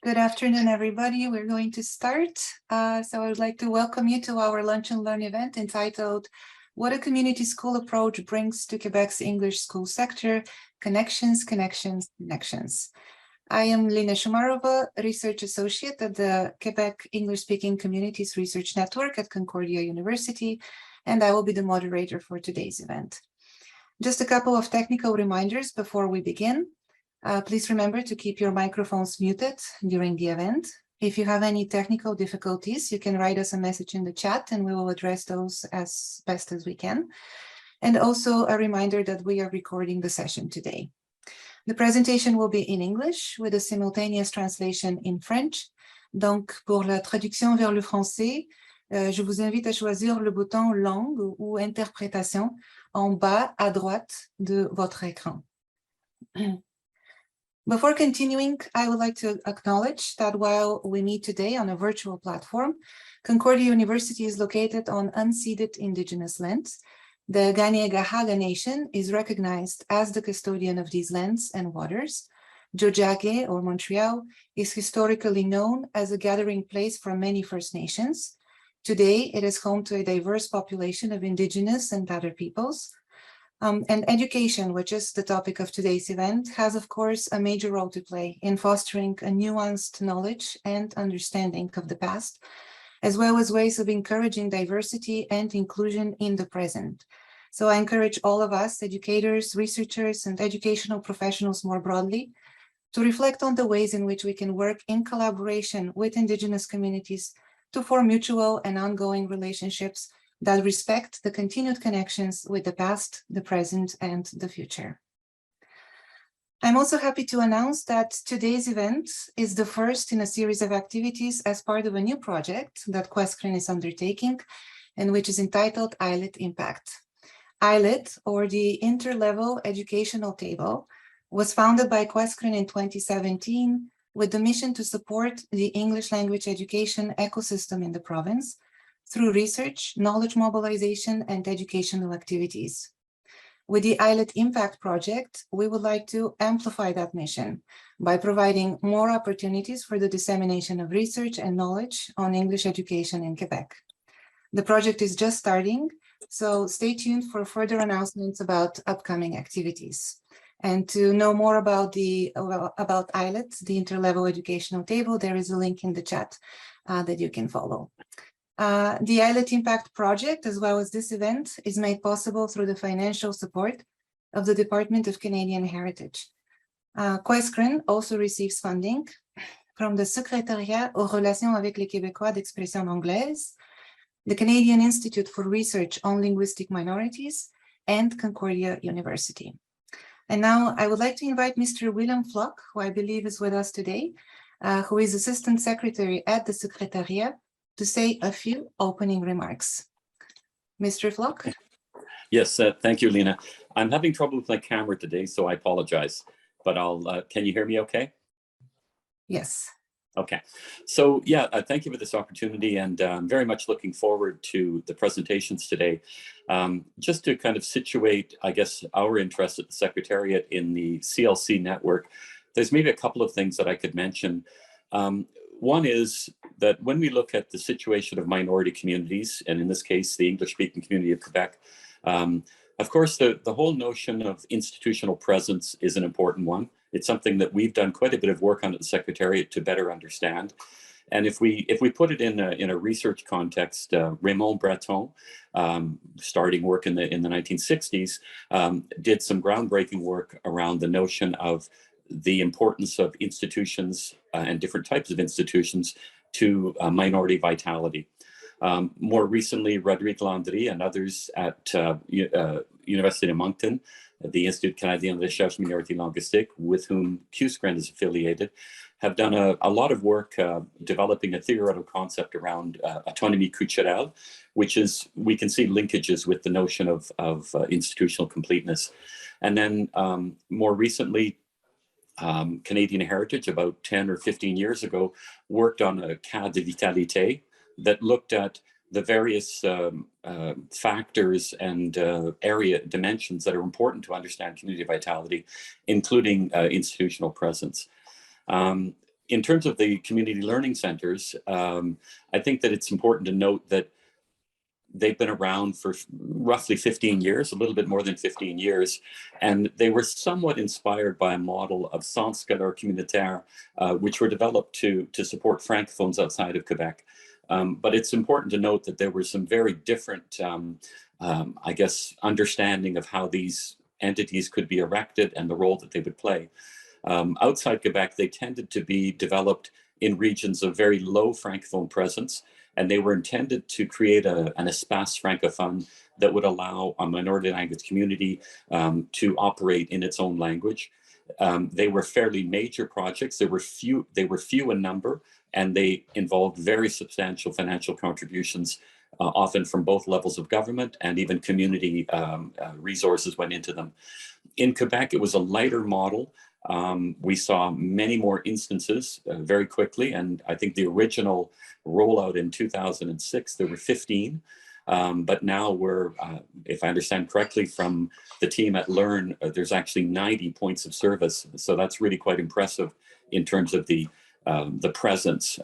Good afternoon, everybody. We're going to start. So I would like to welcome you to our Lunch and Learn event entitled What a Community School Approach Brings to Quebec's English School Sector, Connections, Connections, Connections. I am Lina Shumarova, Research Associate at the Quebec English-Speaking Communities Research Network at Concordia University, and I will be the moderator for today's event. Just a couple of technical reminders before we begin. Please remember to keep your microphones muted during the event. If you have any technical difficulties, you can write us a message in the chat and we will address those as best as we can. And also a reminder that we are recording the session today. The presentation will be in English with a simultaneous translation in French. Donc, pour la traduction vers le français, je vous invite à choisir le bouton langue ou interprétation en bas à droite de votre écran. Before continuing, I would like to acknowledge that while we meet today on a virtual platform, Concordia University is located on unceded Indigenous lands. The Kanien'kehá:ka Nation is recognized as the custodian of these lands and waters. Tiohtià:ke, or Montreal, is historically known as a gathering place for many First Nations. Today, it is home to a diverse population of Indigenous and other peoples. And education, which is the topic of today's event, has, of course, a major role to play in fostering a nuanced knowledge and understanding of the past, as well as ways of encouraging diversity and inclusion in the present. So I encourage all of us, educators, researchers, and educational professionals more broadly, to reflect on the ways in which we can work in collaboration with Indigenous communities to form mutual and ongoing relationships that respect the continued connections with the past, the present, and the future. I'm also happy to announce that today's event is the first in a series of activities as part of a new project that QUESCREN is undertaking, and which is entitled IELT Impact. IELT, or the Interlevel Educational Table, was founded by QUESCREN in 2017 with the mission to support the English language education ecosystem in the province through research, knowledge mobilization, and educational activities. With the IELT Impact Project, we would like to amplify that mission by providing more opportunities for the dissemination of research and knowledge on English education in Quebec. The project is just starting, so stay tuned for further announcements about upcoming activities. And to know more about IELT, the Interlevel Educational Table, there is a link in the chat that you can follow. The IELT Impact Project, as well as this event, is made possible through the financial support of the Department of Canadian Heritage. QUESCREN also receives funding from the Secrétariat aux relations avec les Québécois d'expression anglaise, the Canadian Institute for Research on Linguistic Minorities, and Concordia University. And now I would like to invite Mr. Willem Flock, who I believe is with us today, who is Assistant Secretary at the Secrétariat, to say a few opening remarks. Mr. Flock? Yes, thank you, Lina. I'm having trouble with my camera today, so I apologize, but can you hear me okay? Yes. Okay, so yeah, thank you for this opportunity, and I'm very much looking forward to the presentations today. Just to kind of situate, I guess, our interest at the Secretariat in the CLC network, there's maybe a couple of things that I could mention. One is that when we look at the situation of minority communities, and in this case, the English-speaking community of Quebec, of course, the whole notion of institutional presence is an important one. It's something that we've done quite a bit of work on at the Secretariat to better understand. And if we put it in a research context, Raymond Breton, starting work in the 1960s, did some groundbreaking work around the notion of the importance of institutions and different types of institutions to minority vitality. More recently, Rodrigue Landry and others at University of Moncton, the Institut Canadien de Recherche Minorité Linguistique, with whom QUESCREN is affiliated, have done a lot of work developing a theoretical concept around autonomie culturelle, which is, we can see linkages with the notion of institutional completeness. And then more recently, Canadian Heritage, about 10 or 15 years ago, worked on a cas de vitalité that looked at the various factors and area dimensions that are important to understand community vitality, including institutional presence. in terms of the community learning centers, I think that it's important to note that they've been around for roughly 15 years, a little bit more than 15 years, and they were somewhat inspired by a model of centres scolaires communautaires, which were developed to support francophones outside of Quebec. But it's important to note that there were some very different, I guess, understanding of how these entities could be erected and the role that they would play. Outside Quebec, they tended to be developed in regions of very low francophone presence, and they were intended to create an espace francophone that would allow a minority language community to operate in its own language. They were fairly major projects. They were few in number, and they involved very substantial financial contributions, often from both levels of government, and even community resources went into them. In Quebec, it was a lighter model. We saw many more instances very quickly, and I think the original rollout in 2006, there were 15, but now we're, if I understand correctly from the team at Learn, there's actually 90 points of service, so that's really quite impressive in terms of the presence.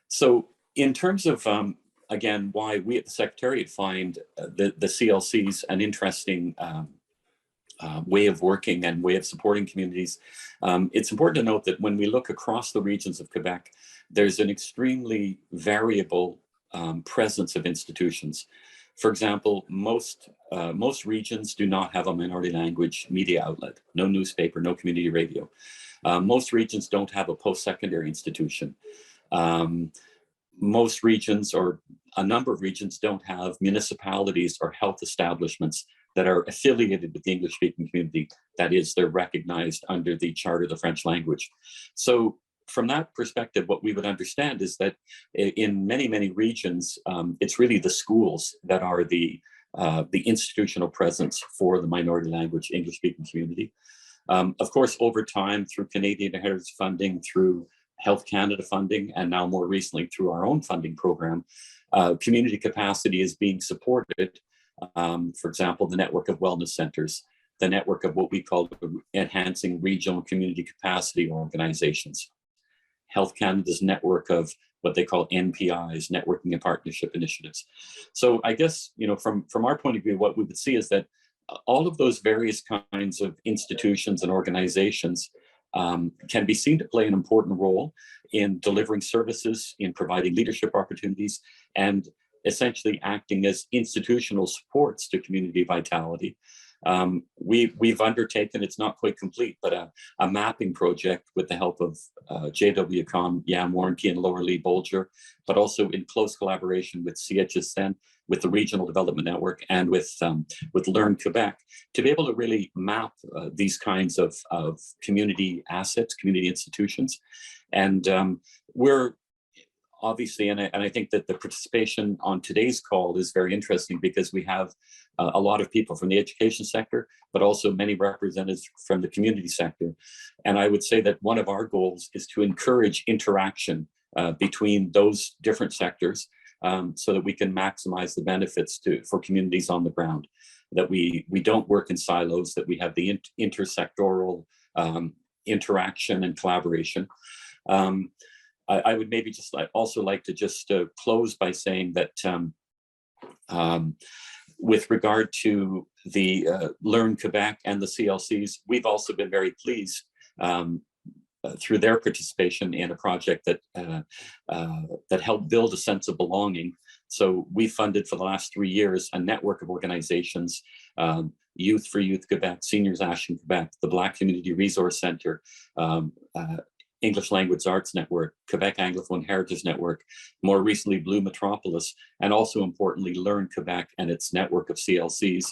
So in terms of, again, why we at the Secretariat find the CLCs an interesting way of working and way of supporting communities, it's important to note that when we look across the regions of Quebec, there's an extremely variable presence of institutions. For example, most regions do not have a minority language media outlet, no newspaper, no community radio. Most regions don't have a post-secondary institution. Most regions, or a number of regions, don't have municipalities or health establishments that are affiliated with the English-speaking community. That is, they're recognized under the Charter of the French language. So from that perspective, what we would understand is that in many, many regions, it's really the schools that are the institutional presence for the minority language English-speaking community. Of course, over time, through Canadian Heritage funding, through Health Canada funding, and now more recently through our own funding program, community capacity is being supported. For example, the network of wellness centers, the network of what we call enhancing regional community capacity organizations, Health Canada's network of what they call NPIs, networking and partnership initiatives. So I guess, you know, from our point of view, what we would see is that all of those various kinds of institutions and organizations can be seen to play an important role in delivering services, in providing leadership opportunities, and essentially acting as institutional supports to community vitality. We've undertaken, it's not quite complete, but a mapping project with the help of J.W. Kahn, Jan Warnke, and Laura Lee Bolger, but also in close collaboration with CHSN, with the Regional Development Network, and with Learn Quebec, to be able to really map these kinds of community assets, community institutions. And we're obviously, and I think that the participation on today's call is very interesting, because we have a lot of people from the education sector, but also many representatives from the community sector. And I would say that one of our goals is to encourage interaction between those different sectors, so that we can maximize the benefits for communities on the ground, that we don't work in silos, that we have the intersectoral interaction and collaboration. I would maybe just also like to just close by saying that with regard to the Learn Quebec and the CLCs, we've also been very pleased through their participation in a project that helped build a sense of belonging. So we funded for the last 3 years a network of organizations, Youth for Youth Quebec, Seniors Action Quebec, the Black Community Resource Center, English Language Arts Network, Quebec Anglophone Heritage Network, more recently Blue Metropolis, and also importantly Learn Quebec and its network of CLCs,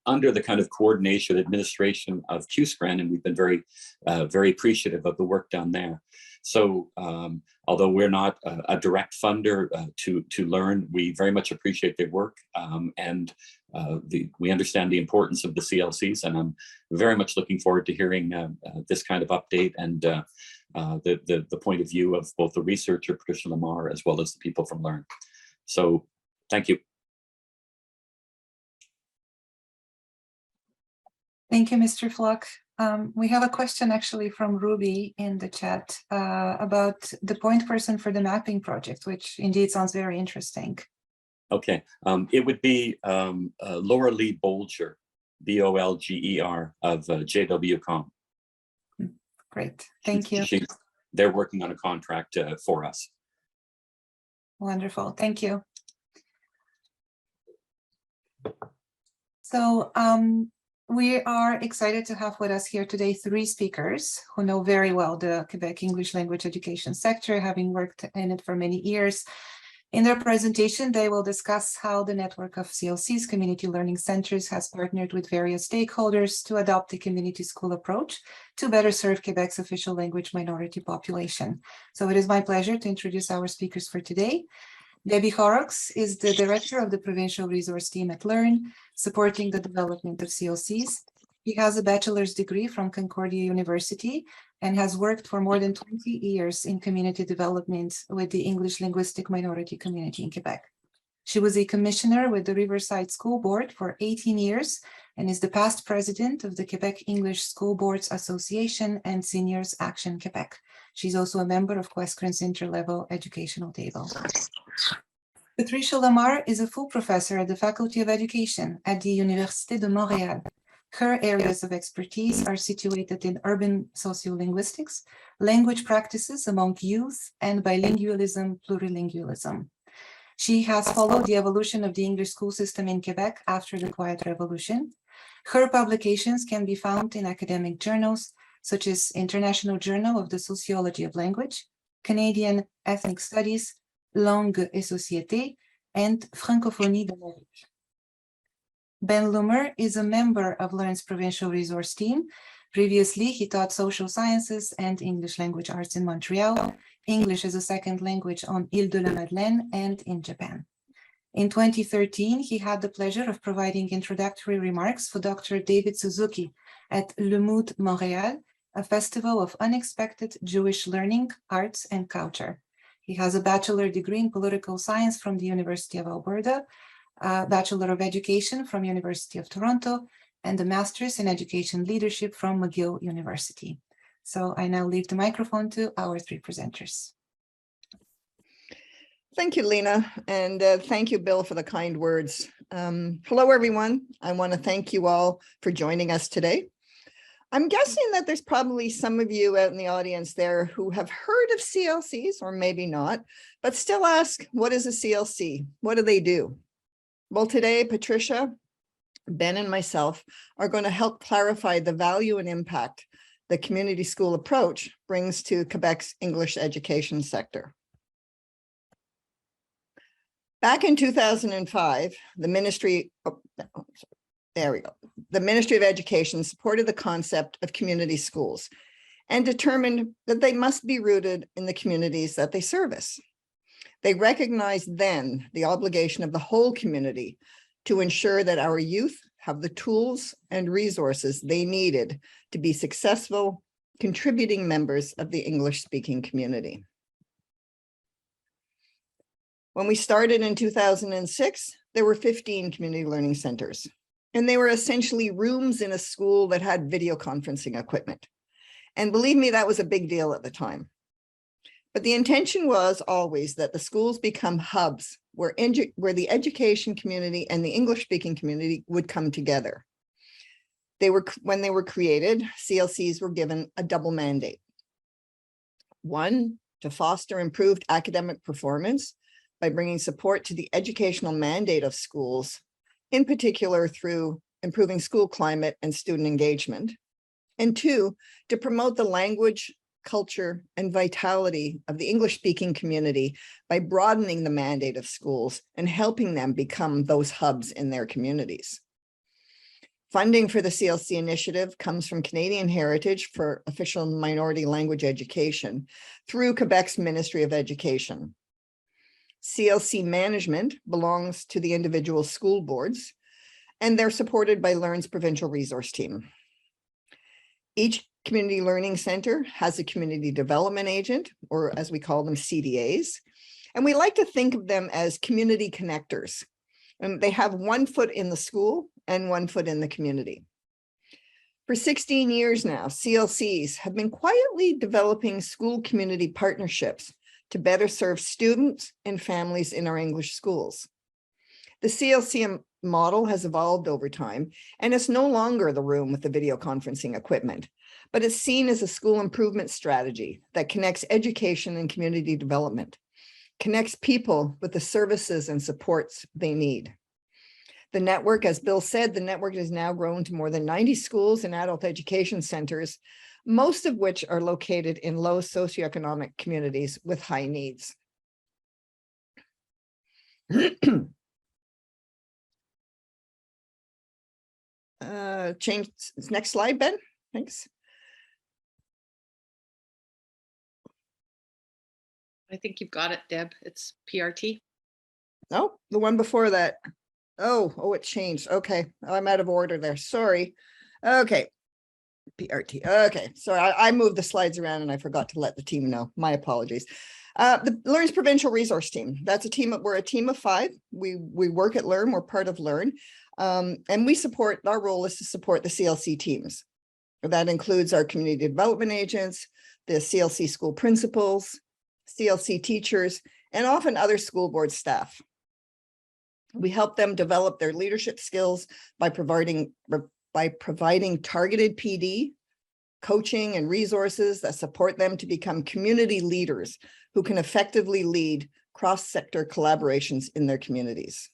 under the kind of coordination administration of QUESCREN, and we've been very, very appreciative of the work done there. So although we're not a direct funder to Learn, we very much appreciate their work, and we understand the importance of the CLCs, and I'm very much looking forward to hearing this kind of update and the point of view of both the researcher, Patricia Lamarre, as well as the people from Learn. So thank you. Thank you, Mr. Flock. We have a question actually from Ruby in the chat about the point person for the mapping project, which indeed sounds very interesting. Okay, it would be Laura Lee Bolger, B-O-L-G-E-R of JWCom. Great, thank you. They're working on a contract for us. Wonderful, thank you. So we are excited to have with us here today 3 speakers who know very well the Quebec English language education sector, having worked in it for many years. In their presentation, they will discuss how the network of CLCs, community learning centers, has partnered with various stakeholders to adopt the community school approach to better serve Quebec's official language minority population. So it is my pleasure to introduce our speakers for today. Debbie Horrocks is the director of the provincial resource team at LEARN, supporting the development of CLCs. He has a bachelor's degree from Concordia University and has worked for more than 20 years in community development with the English linguistic minority community in Quebec. She was a commissioner with the Riverside School Board for 18 years and is the past president of the Quebec English School Boards Association and Seniors Action Quebec. She's also a member of QUESCREN's interlevel educational table. Patricia Lamarre is a full professor at the Faculty of Education at the Université de Montréal. Her areas of expertise are situated in urban sociolinguistics, language practices among youth, and bilingualism, plurilingualism. She has followed the evolution of the English school system in Quebec after the Quiet Revolution. Her publications can be found in academic journals, such as International Journal of the Sociology of Language, Canadian Ethnic Studies, Langue et Société, and Francophonie d'Amérique. Ben Loomer is a member of LEARN's provincial resource team. Previously, he taught social sciences and English language arts in Montreal, English as a second language on Île-de-la-Madeleine, and in Japan. In 2013, he had the pleasure of providing introductory remarks for Dr. David Suzuki at Le Mood Montréal, a festival of unexpected Jewish learning, arts, and culture. He has a bachelor degree in political science from the University of Alberta, a Bachelor of Education from University of Toronto, and a Master's in Education Leadership from McGill University. So I now leave the microphone to our 3 presenters. Thank you, Lena, and thank you, Bill, for the kind words. Hello, everyone. I want to thank you all for joining us today. I'm guessing that there's probably some of you out in the audience there who have heard of CLCs, or maybe not, but still ask, what is a CLC? What do they do? Well, today, Patricia, Ben, and myself are going to help clarify the value and impact the community school approach brings to Quebec's English education sector. Back in 2005, the Ministry of Education supported the concept of community schools and determined that they must be rooted in the communities that they service. They recognized then the obligation of the whole community to ensure that our youth have the tools and resources they needed to be successful, contributing members of the English-speaking community. When we started in 2006, there were 15 community learning centers, and they were essentially rooms in a school that had video conferencing equipment. And believe me, that was a big deal at the time. But the intention was always that the schools become hubs where the education community and the English-speaking community would come together. When they were created, CLCs were given a double mandate. One, to foster improved academic performance by bringing support to the educational mandate of schools, in particular through improving school climate and student engagement. And 2, to promote the language, culture, and vitality of the English-speaking community by broadening the mandate of schools and helping them become those hubs in their communities. Funding for the CLC initiative comes from Canadian Heritage for official minority language education through Quebec's Ministry of Education. CLC management belongs to the individual school boards, and they're supported by LEARN's provincial resource team. Each community learning center has a community development agent, or as we call them, CDAs. And we like to think of them as community connectors. And they have one foot in the school and one foot in the community. For 16 years now, CLCs have been quietly developing school community partnerships to better serve students and families in our English schools. The CLC model has evolved over time, and it's no longer the room with the video conferencing equipment, but it's seen as a school improvement strategy that connects education and community development, connects people with the services and supports they need. The network, as Bill said, the network has now grown to more than 90 schools and adult education centers, most of which are located in low socioeconomic communities with high needs. Change next slide, Ben. Thanks. I think you've got it, Deb. It's PRT. Oh, the one before that. Oh, it changed. Okay. Oh, I'm out of order there. Sorry. Okay. PRT. Okay. Sorry, I moved the slides around and I forgot to let the team know. My apologies. The LEARN's Provincial Resource Team. That's a team. We're a team of 5. We work at LEARN. We're part of LEARN. And we support, our role is to support the CLC teams. That includes our community development agents, the CLC school principals, CLC teachers, and often other school board staff. We help them develop their leadership skills by providing targeted PD, coaching, and resources that support them to become community leaders who can effectively lead cross-sector collaborations in their communities.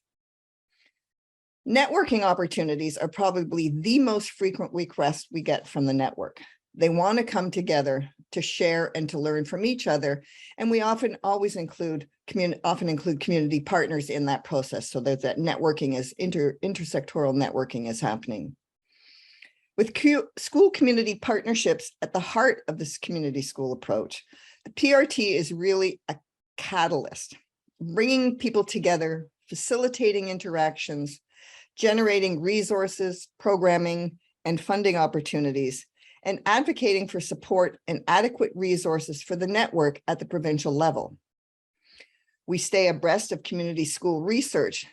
Networking opportunities are probably the most frequent request we get from the network. They want to come together to share and to learn from each other. And we often include community partners in that process, so that networking is intersectoral networking is happening. With school community partnerships at the heart of this community school approach, the PRT is really a catalyst, bringing people together, facilitating interactions, generating resources, programming, and funding opportunities, and advocating for support and adequate resources for the network at the provincial level. We stay abreast of community school research,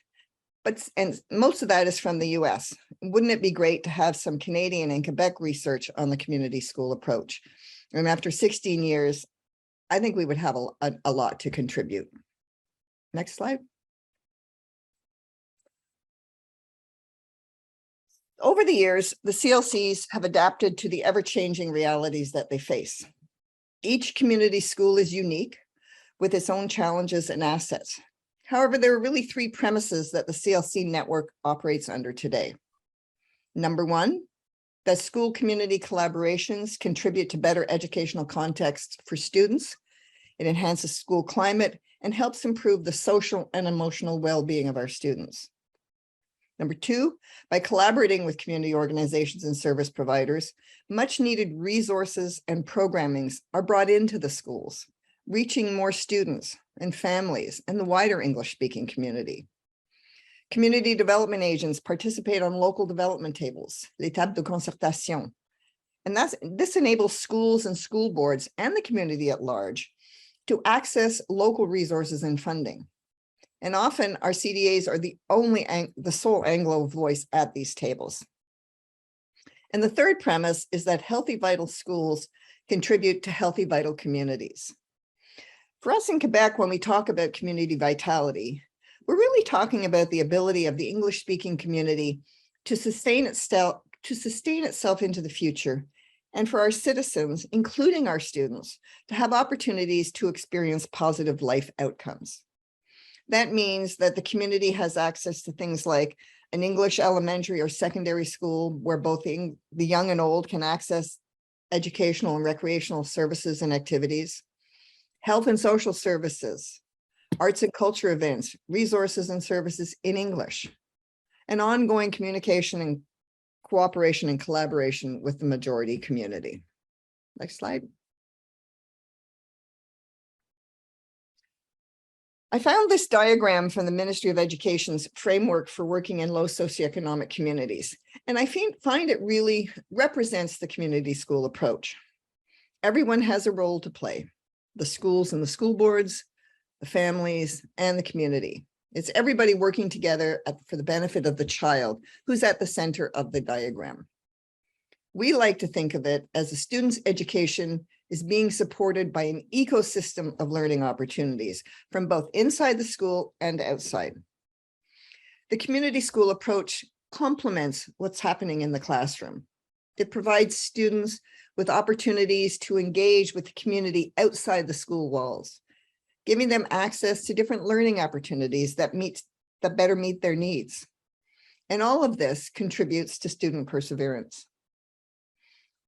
and most of that is from the US. Wouldn't it be great to have some Canadian and Quebec research on the community school approach? And after 16 years, I think we would have a lot to contribute. Next slide. Over the years, the CLCs have adapted to the ever-changing realities that they face. Each community school is unique with its own challenges and assets. However, there are really 3 premises that the CLC network operates under today. Number 1, that school community collaborations contribute to better educational contexts for students. It enhances school climate and helps improve the social and emotional well-being of our students. Number 2, by collaborating with community organizations and service providers, much needed resources and programmings are brought into the schools, reaching more students and families and the wider English-speaking community. Community development agents participate on local development tables, les tables de concertation. And this enables schools and school boards and the community at large to access local resources and funding. And often our CDAs are the sole Anglo voice at these tables. And the third premise is that healthy, vital schools contribute to healthy, vital communities. For us in Quebec, when we talk about community vitality, we're really talking about the ability of the English-speaking community to sustain itself into the future, and for our citizens, including our students, to have opportunities to experience positive life outcomes. That means that the community has access to things like an English elementary or secondary school where both the young and old can access educational and recreational services and activities, health and social services, arts and culture events, resources and services in English, and ongoing communication and cooperation and collaboration with the majority community. Next slide. I found this diagram from the Ministry of Education's framework for working in low socioeconomic communities, and I find it really represents the community school approach. Everyone has a role to play, the schools and the school boards, the families, and the community. It's everybody working together for the benefit of the child, who's at the center of the diagram. We like to think of it as a student's education is being supported by an ecosystem of learning opportunities from both inside the school and outside. The community school approach complements what's happening in the classroom. It provides students with opportunities to engage with the community outside the school walls, giving them access to different learning opportunities that better meet their needs. And all of this contributes to student perseverance.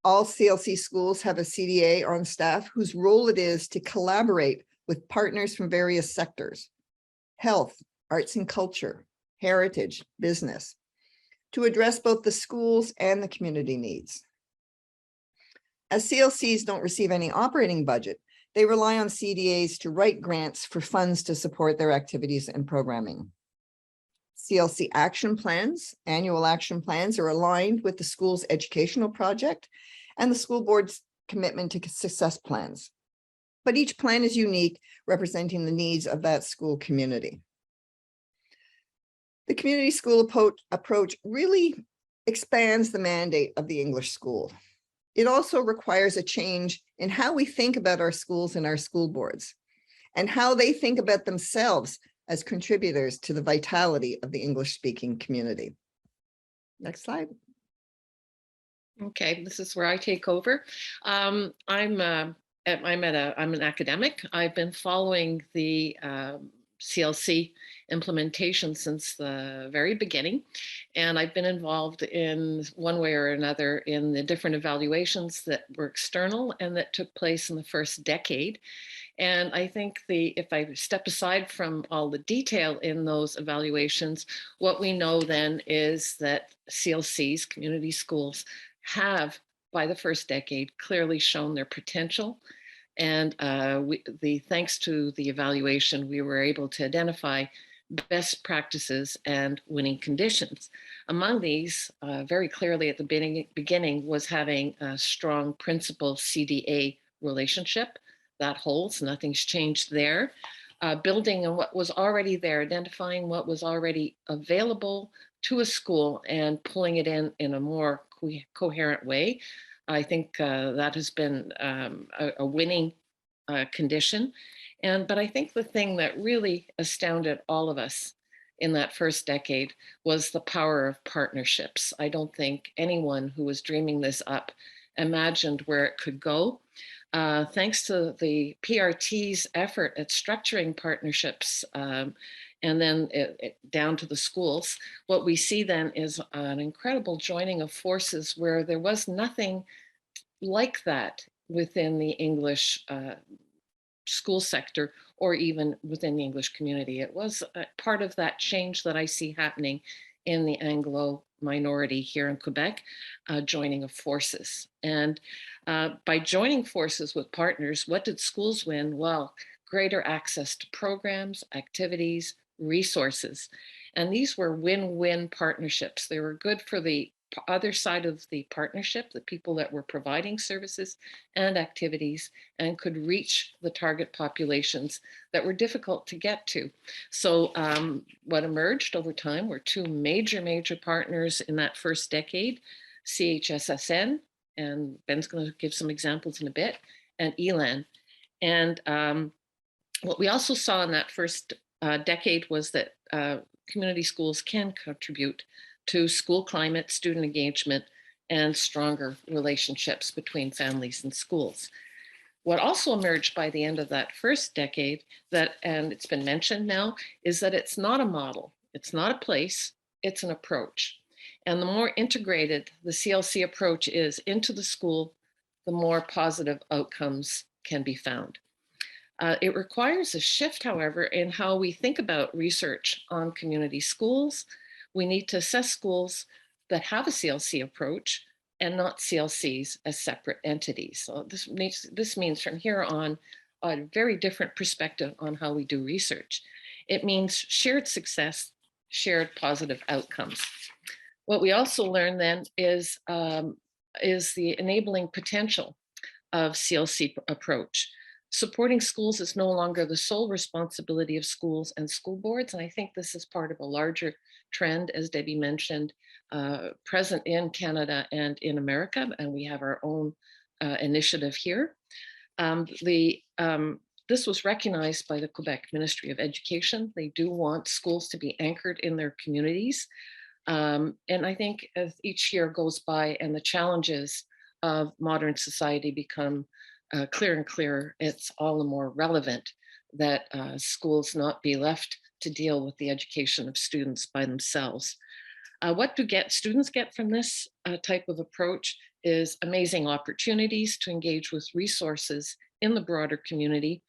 All CLC schools have a CDA on staff whose role it is to collaborate with partners from various sectors, health, arts and culture, heritage, business, to address both the schools and the community needs. As CLCs don't receive any operating budget, they rely on CDAs to write grants for funds to support their activities and programming. CLC action plans, annual action plans, are aligned with the school's educational project and the school board's commitment to success plans. But each plan is unique, representing the needs of that school community. The community school approach really expands the mandate of the English school. It also requires a change in how we think about our schools and our school boards, and how they think about themselves as contributors to the vitality of the English-speaking community. Next slide. Okay, this is where I take over. I'm an academic. I've been following the CLC implementation since the very beginning, and I've been involved in one way or another in the different evaluations that were external and that took place in the first decade. And I think if I step aside from all the detail in those evaluations, what we know then is that CLCs, community schools, have, by the first decade, clearly shown their potential. And thanks to the evaluation, we were able to identify best practices and winning conditions. Among these, very clearly at the beginning, was having a strong principal CDA relationship. That holds, nothing's changed there. Building on what was already there, identifying what was already available to a school and pulling it in a more coherent way. I think that has been a winning condition. But I think the thing that really astounded all of us in that first decade was the power of partnerships. I don't think anyone who was dreaming this up imagined where it could go. Thanks to the PRT's effort at structuring partnerships and then down to the schools, what we see then is an incredible joining of forces where there was nothing like that within the English school sector or even within the English community. It was part of that change that I see happening in the Anglo minority here in Quebec, joining of forces. And by joining forces with partners, what did schools win? Well, greater access to programs, activities, resources. And these were win-win partnerships. They were good for the other side of the partnership, the people that were providing services and activities and could reach the target populations that were difficult to get to. So what emerged over time were two major partners in that first decade, CHSSN, and Ben's going to give some examples in a bit, and ELAN. And what we also saw in that first decade was that community schools can contribute to school climate, student engagement, and stronger relationships between families and schools. What also emerged by the end of that first decade, and it's been mentioned now, is that it's not a model, it's not a place, it's an approach. And the more integrated the CLC approach is into the school, the more positive outcomes can be found. It requires a shift, however, in how we think about research on community schools. We need to assess schools that have a CLC approach and not CLCs as separate entities. So this means from here on a very different perspective on how we do research. It means shared success, shared positive outcomes. What we also learn then is the enabling potential of CLC approach. Supporting schools is no longer the sole responsibility of schools and school boards. And I think this is part of a larger trend, as Debbie mentioned, present in Canada and in America. And we have our own initiative here. This was recognized by the Quebec Ministry of Education. They do want schools to be anchored in their communities. And I think as each year goes by and the challenges of modern society become clearer and clearer, it's all the more relevant that schools not be left to deal with the education of students by themselves. What do students get from this type of approach is amazing opportunities to engage with resources in the broader community,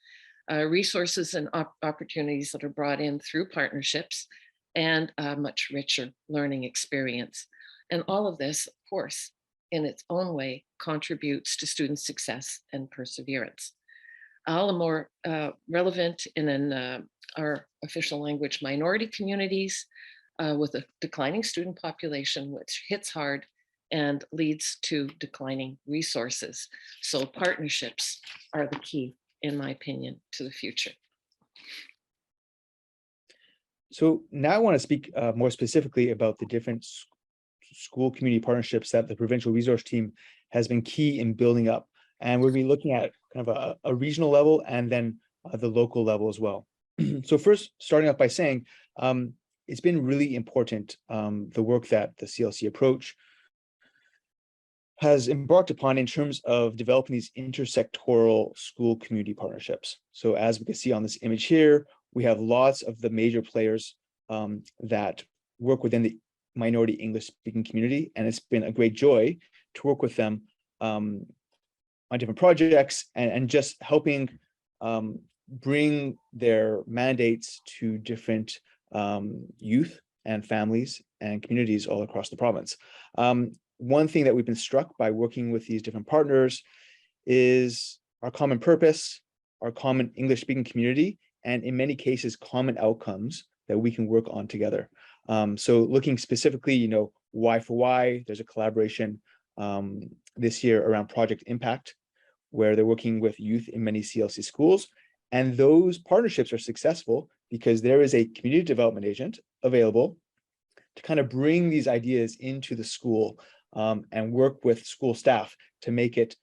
resources and opportunities that are brought in through partnerships, and a much richer learning experience. And all of this, of course, in its own way, contributes to student success and perseverance. All the more relevant in our official language minority communities with a declining student population, which hits hard and leads to declining resources. So partnerships are the key, in my opinion, to the future. So now I want to speak more specifically about the different school community partnerships that the provincial resource team has been key in building up. And we'll be looking at kind of a regional level and then the local level as well. So first, starting off by saying, it's been really important, the work that the CLC approach has embarked upon in terms of developing these intersectoral school community partnerships. So as we can see on this image here, we have lots of the major players that work within the minority English speaking community. And it's been a great joy to work with them on different projects and just helping bring their mandates to different youth and families and communities all across the province. One thing that we've been struck by working with these different partners is our common purpose, our common English speaking community, and in many cases, common outcomes that we can work on together. So looking specifically, Y for Y, there's a collaboration this year around Project Impact, where they're working with youth in many CLC schools. And those partnerships are successful because there is a community development agent available to kind of bring these ideas into the school and work with school staff to make it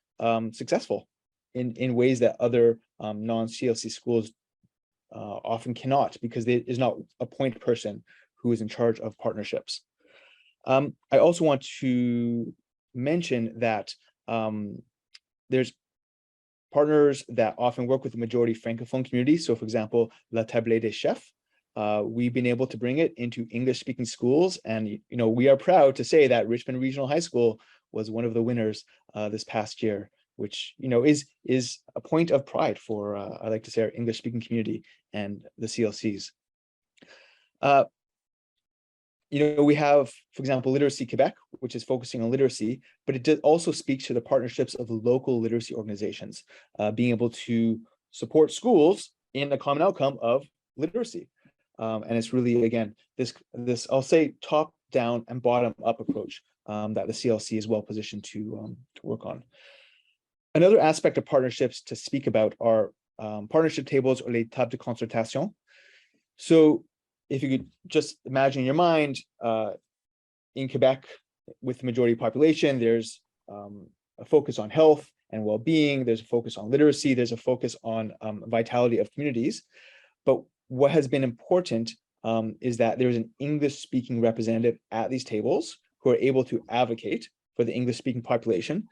successful in ways that other non-CLC schools often cannot, because there is not a point person who is in charge of partnerships. I also want to mention that there's partners that often work with the majority Francophone community. So for example, La Table des Chefs, we've been able to bring it into English speaking schools. And, we are proud to say that Richmond Regional High School was one of the winners this past year, which, is a point of pride for, I like to say, our English speaking community and the CLCs. We have, for example, Literacy Quebec, which is focusing on literacy, but it also speaks to the partnerships of local literacy organizations, being able to support schools in a common outcome of literacy. And it's really, again, this I'll say top down and bottom up approach that the CLC is well positioned to work on. Another aspect of partnerships to speak about are partnership tables, or les tables de concertation. So if you could just imagine in your mind, in Quebec, with the majority population, there's a focus on health and well-being, there's a focus on literacy, there's a focus on vitality of communities. But what has been important is that there's an English-speaking representative at these tables who are able to advocate for the English-speaking population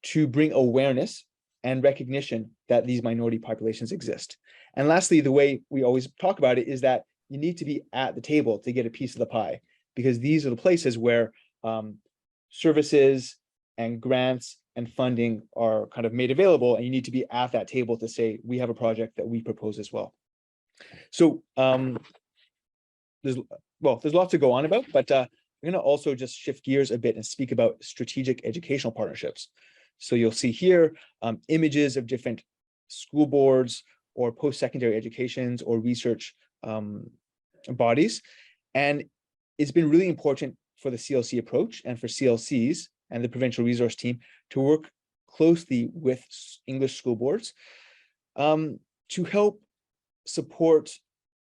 to bring awareness and recognition that these minority populations exist. And lastly, the way we always talk about it is that you need to be at the table to get a piece of the pie, because these are the places where services and grants and funding are kind of made available, and you need to be at that table to say, we have a project that we propose as well. So there's lots to go on about, but I'm going to also just shift gears a bit and speak about strategic educational partnerships. So you'll see here images of different school boards or post-secondary educations or research bodies. And it's been really important for the CLC approach and for CLCs and the provincial resource team to work closely with English school boards to help support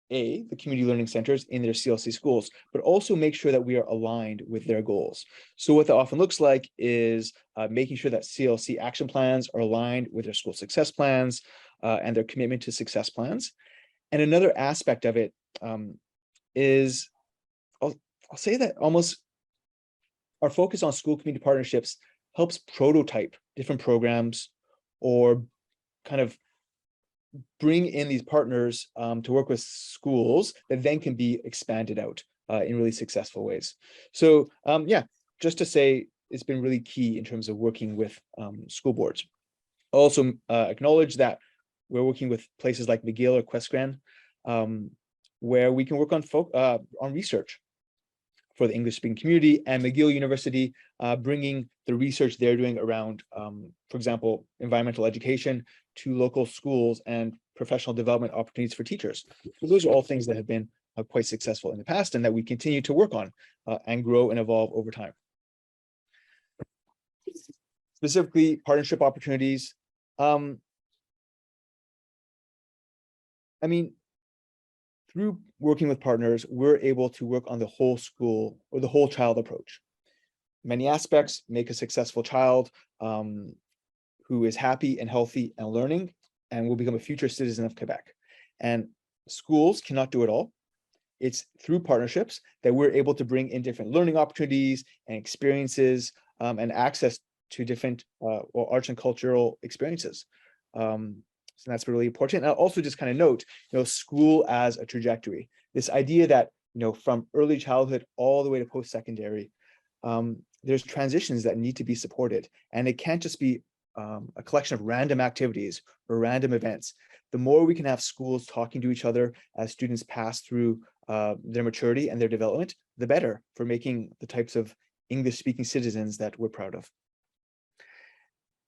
the community learning centers in their CLC schools, but also make sure that we are aligned with their goals. So what that often looks like is making sure that CLC action plans are aligned with their school success plans and their commitment to success plans. And another aspect of it is, I'll say that almost our focus on school community partnerships helps prototype different programs or kind of bring in these partners to work with schools that then can be expanded out in really successful ways. So yeah, just to say, it's been really key in terms of working with school boards. Also acknowledge that we're working with places like McGill or QUESCREN, where we can work on research for the English-speaking community, and McGill University bringing the research they're doing around, for example, environmental education to local schools and professional development opportunities for teachers. So those are all things that have been quite successful in the past and that we continue to work on and grow and evolve over time. Specifically, partnership opportunities. I mean, through working with partners, we're able to work on the whole school or the whole child approach. Many aspects make a successful child who is happy and healthy and learning and will become a future citizen of Quebec. And schools cannot do it all. It's through partnerships that we're able to bring in different learning opportunities and experiences and access to different arts and cultural experiences. So that's really important. And I'll also just kind of note, school as a trajectory. This idea that, from early childhood all the way to post-secondary, there's transitions that need to be supported. And it can't just be a collection of random activities or random events. The more we can have schools talking to each other as students pass through their maturity and their development, the better for making the types of English-speaking citizens that we're proud of.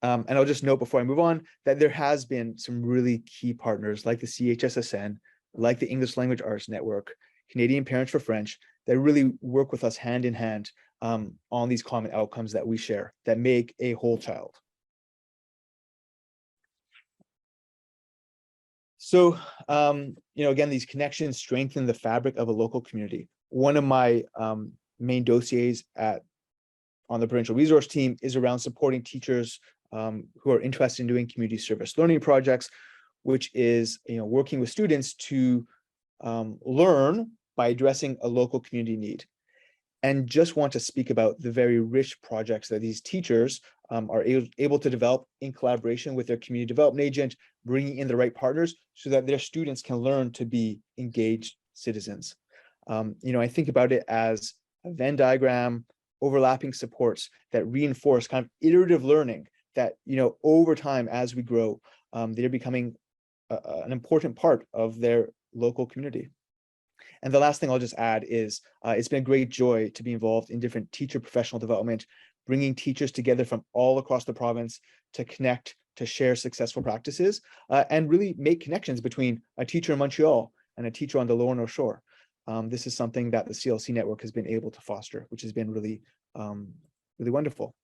And I'll just note before I move on that there has been some really key partners like the CHSSN, like the English Language Arts Network, Canadian Parents for French, that really work with us hand in hand on these common outcomes that we share that make a whole child. So, again, these connections strengthen the fabric of a local community. One of my main dossiers on the provincial resource team is around supporting teachers who are interested in doing community service learning projects, which is working with students to learn by addressing a local community need. And just want to speak about the very rich projects that these teachers are able to develop in collaboration with their community development agent, bringing in the right partners so that their students can learn to be engaged citizens. I think about it as a Venn diagram, overlapping supports that reinforce kind of iterative learning that, over time, as we grow, they're becoming an important part of their local community. And the last thing I'll just add is it's been a great joy to be involved in different teacher professional development, bringing teachers together from all across the province to connect, to share successful practices, and really make connections between a teacher in Montreal and a teacher on the Lower North Shore. This is something that the CLC network has been able to foster, which has been really, really wonderful.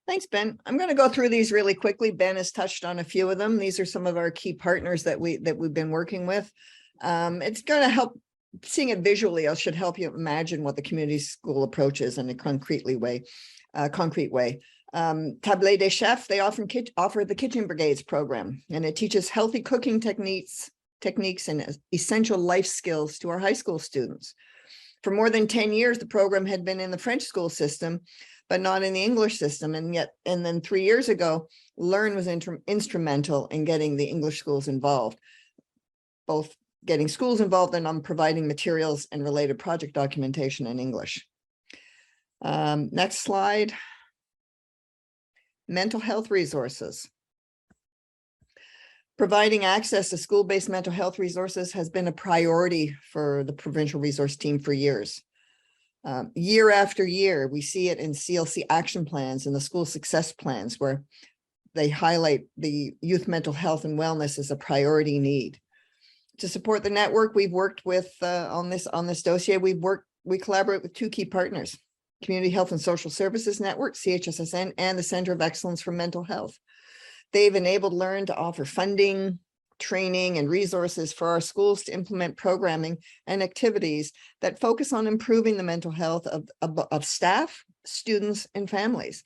Thanks, Ben. I'm going to go through these really quickly. Ben has touched on a few of them. These are some of our key partners that we've been working with. It's going to help, seeing it visually, it should help you imagine what the community school approach is in a concrete way. Table des Chefs, they offer the Kitchen Brigades program, and it teaches healthy cooking techniques and essential life skills to our high school students. For more than 10 years, the program had been in the French school system, but not in the English system. And then 3 years ago, Learn was instrumental in getting the English schools involved, both getting schools involved and on providing materials and related project documentation in English. Next slide. Mental health resources. Providing access to school-based mental health resources has been a priority for the provincial resource team for years. Year after year, we see it in CLC action plans and the school success plans where they highlight the youth mental health and wellness as a priority need. To support the network, we've worked with on this dossier. We collaborate with two key partners: Community Health and Social Services Network, CHSSN, and the Center of Excellence for Mental Health. They've enabled Learn to offer funding, training, and resources for our schools to implement programming and activities that focus on improving the mental health of staff, students, and families.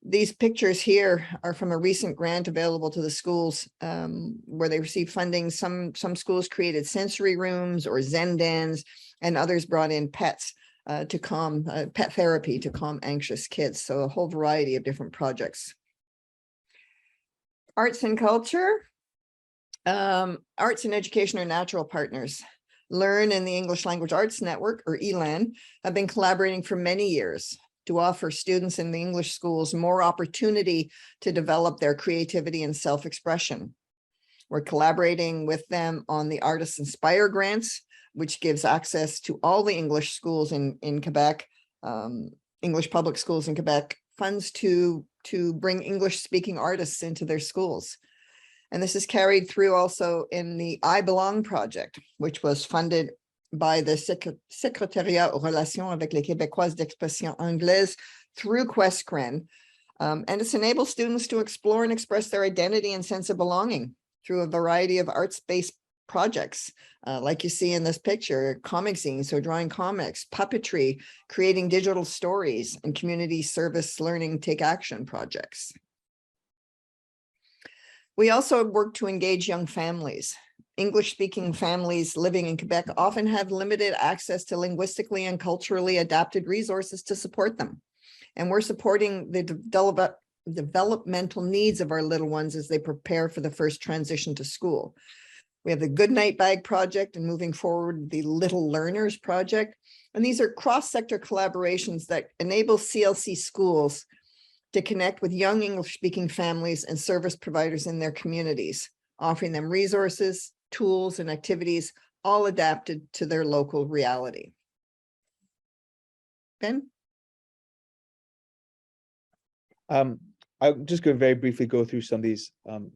These pictures here are from a recent grant available to the schools where they received funding. Some schools created sensory rooms or Zen dens, and others brought in pets to calm, pet therapy to calm anxious kids. So a whole variety of different projects. Arts and culture. Arts and education are natural partners. Learn and the English Language Arts Network, or ELAN, have been collaborating for many years to offer students in the English schools more opportunity to develop their creativity and self-expression. We're collaborating with them on the Artists Inspire grants, which gives access to all the English schools in Quebec, English public schools in Quebec, funds to bring English-speaking artists into their schools. And this is carried through also in the I Belong project, which was funded by the Secrétariat aux relations avec les Québécois d'expression anglaise through QUESCREN. And it's enabled students to explore and express their identity and sense of belonging through a variety of arts-based projects, like you see in this picture, comic zines, so drawing comics, puppetry, creating digital stories, and community service learning take action projects. We also work to engage young families. English-speaking families living in Quebec often have limited access to linguistically and culturally adapted resources to support them. And we're supporting the developmental needs of our little ones as they prepare for the first transition to school. We have the Good Night Bag project, and moving forward, the Little Learners project. And these are cross-sector collaborations that enable CLC schools to connect with young English-speaking families and service providers in their communities, offering them resources, tools, and activities, all adapted to their local reality. Ben? I'm just going to very briefly go through some of these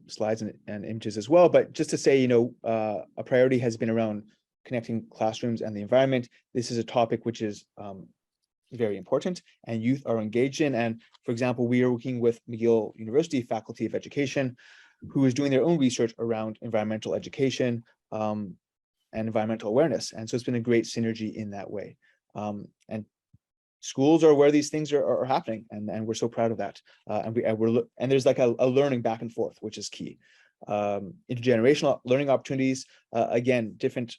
slides and images as well, but just to say, a priority has been around connecting classrooms and the environment. This is a topic which is very important and youth are engaged in. And for example, we are working with McGill University Faculty of Education, who is doing their own research around environmental education and environmental awareness. And so it's been a great synergy in that way. And schools are where these things are happening, and we're so proud of that. And there's like a learning back and forth, which is key. Intergenerational learning opportunities, again, different,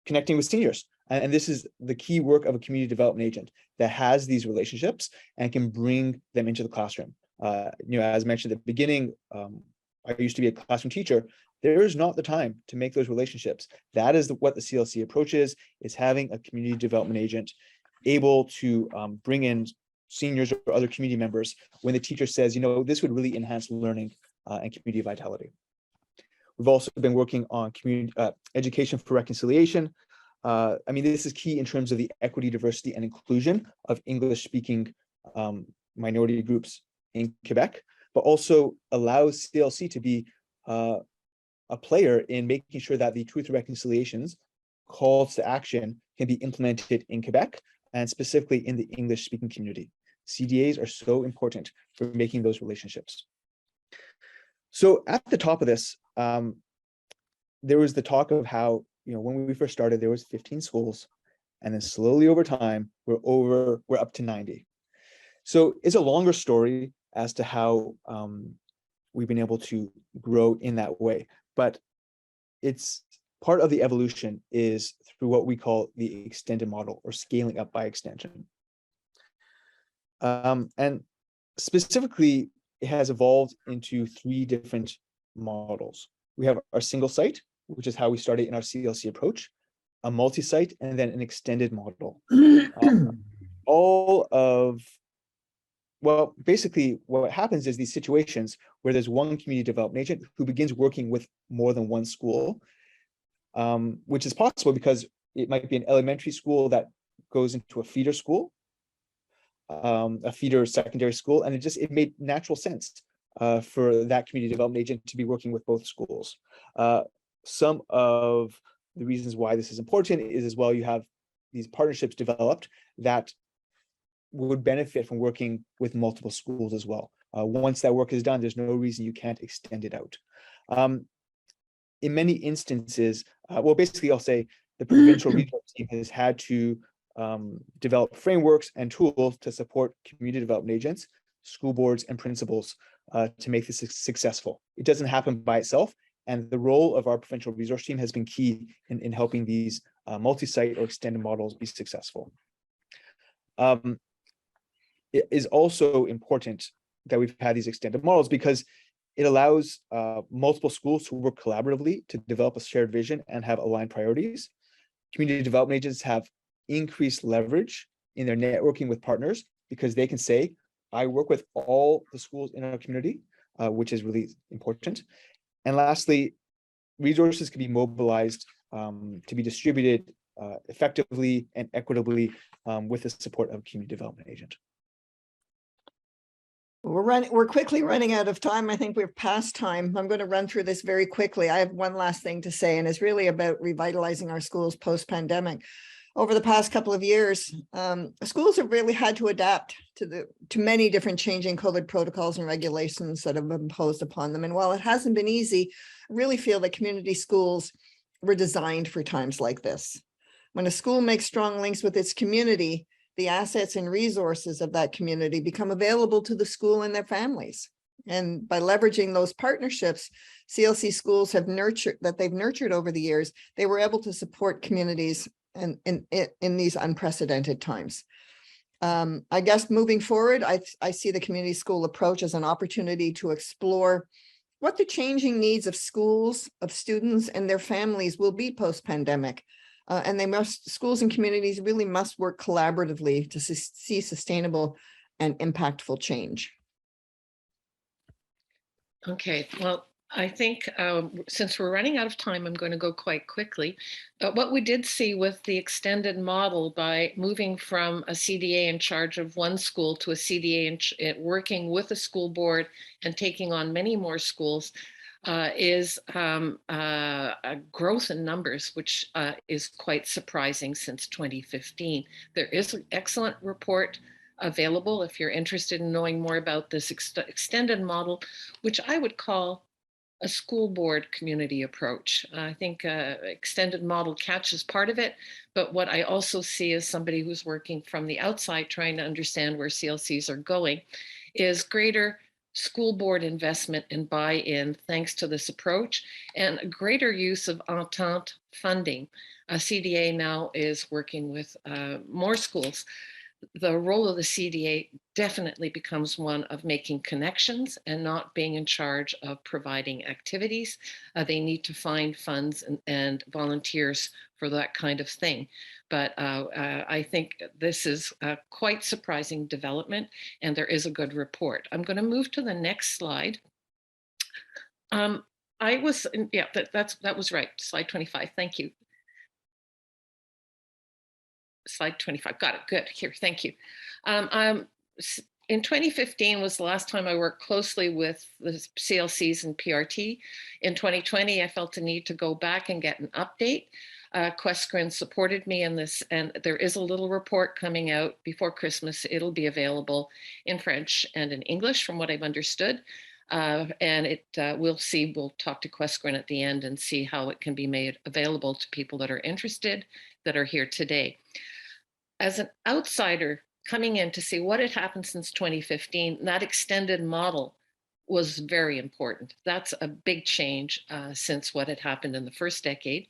connecting with seniors. And this is the key work of a community development agent that has these relationships and can bring them into the classroom. As mentioned at the beginning, I used to be a classroom teacher. There is not the time to make those relationships. That is what the CLC approach is having a community development agent able to bring in seniors or other community members when the teacher says, this would really enhance learning and community vitality. We've also been working on community education for reconciliation. This is key in terms of the equity, diversity, and inclusion of English-speaking minority groups in Quebec, but also allows CLC to be a player in making sure that the Truth and Reconciliations calls to action can be implemented in Quebec and specifically in the English-speaking community. CDAs are so important for making those relationships. So at the top of this, there was the talk of how, when we first started, there was 15 schools, and then slowly over time, we're up to 90. So it's a longer story as to how we've been able to grow in that way. But it's part of the evolution is through what we call the extended model, or scaling up by extension. And specifically, it has evolved into 3 different models. We have our single site, which is how we started in our CLC approach, a multi-site, and then an extended model. Basically what happens is these situations where there's one community development agent who begins working with more than one school, which is possible because it might be an elementary school that goes into a feeder school, a feeder secondary school, and it made natural sense for that community development agent to be working with both schools. Some of the reasons why this is important is as well, you have these partnerships developed that would benefit from working with multiple schools as well, Once that work is done, there's no reason you can't extend it out. In many instances, well, basically, I'll say the provincial resource team has had to develop frameworks and tools to support community development agents, school boards, and principals to make this successful. It doesn't happen by itself, and the role of our provincial resource team has been key in helping these multi-site or extended models be successful. It is also important that we've had these extended models because it allows multiple schools to work collaboratively to develop a shared vision and have aligned priorities. Community development agents have increased leverage in their networking with partners because they can say, I work with all the schools in our community, which is really important. And lastly, resources can be mobilized to be distributed effectively and equitably with the support of a community development agent. We're quickly running out of time. I think we're past time. I'm going to run through this very quickly. I have one last thing to say, and it's really about revitalizing our schools post-pandemic. Over the past couple of years, schools have really had to adapt to many different changing COVID protocols and regulations that have been imposed upon them. And while it hasn't been easy, I really feel that community schools were designed for times like this. When a school makes strong links with its community, the assets and resources of that community become available to the school and their families. And by leveraging those partnerships, CLC schools have nurtured over the years, they were able to support communities in these unprecedented times. I guess moving forward, I see the community school approach as an opportunity to explore what the changing needs of schools, of students, and their families will be post-pandemic. And schools and communities really must work collaboratively to see sustainable and impactful change. Okay, well, I think since we're running out of time, I'm going to go quite quickly. What we did see with the extended model by moving from a CDA in charge of one school to a CDA working with a school board and taking on many more schools is a growth in numbers, which is quite surprising since 2015. There is an excellent report available if you're interested in knowing more about this extended model, which I would call a school board community approach. I think extended model catches part of it, but what I also see as somebody who's working from the outside trying to understand where CLCs are going is greater school board investment and buy-in thanks to this approach and a greater use of entente funding. CDA now is working with more schools. The role of the CDA definitely becomes one of making connections and not being in charge of providing activities. They need to find funds and volunteers for that kind of thing. But I think this is a quite surprising development, and there is a good report. I'm going to move to the next slide. That was right, slide 25, thank you. Slide 25, got it, good, here, thank you. In 2015 was the last time I worked closely with the CLCs and PRT. In 2020, I felt the need to go back and get an update. QUESCREN supported me in this, and there is a little report coming out before Christmas. It'll be available in French and in English from what I've understood. And we'll talk to QUESCREN at the end and see how it can be made available to people that are interested that are here today. As an outsider coming in to see what had happened since 2015, that extended model was very important. That's a big change since what had happened in the first decade.